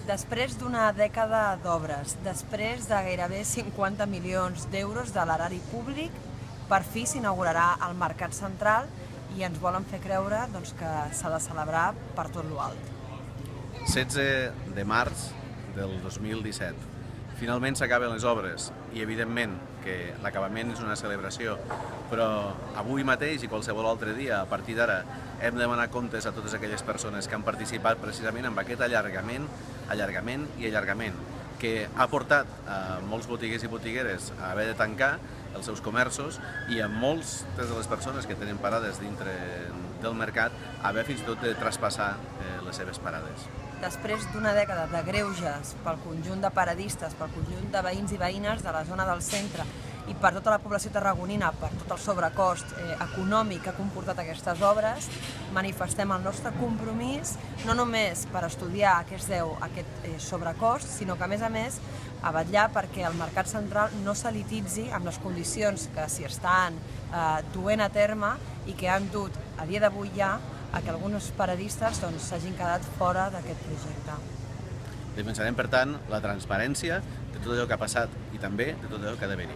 Després d'una dècada d'obres, després de gairebé 50 milions d'euros de l'erari públic, per fi s'inaugurarà el Mercat Central i ens volen fer creure que s'ha de celebrar per tot lo alt. 16 de març del 2017. Finalment s'acaben les obres i evidentment que l'acabament és una celebració, però avui mateix i qualsevol altre dia, a partir d'ara, hem de demanar comptes a totes aquelles persones que han participat precisament en aquest allargament i allargament, que ha portat a molts botiguers i botigueres a haver de tancar els seus comerços i a moltes de les persones que tenen parades dintre del mercat a haver fins i tot de traspassar les seves parades. Després d'una dècada de greuges pel conjunt de paradistes, pel conjunt de veïns i veïnes de la zona del centre i per tota la població tarragonina, per tot el sobrecost econòmic que ha comportat aquestes obres, manifestem el nostre compromís no només per estudiar a què es deu aquest sobrecost, sinó que a més a vetllar perquè el Mercat Central no s'elititzi amb les condicions que s'hi estan duent a terme i que han dut a dia d'avui ja a que alguns paradistes s'hagin quedat fora d'aquest projecte. Defensarem, per tant, la transparència de tot allò que ha passat i també de tot allò que ha de venir.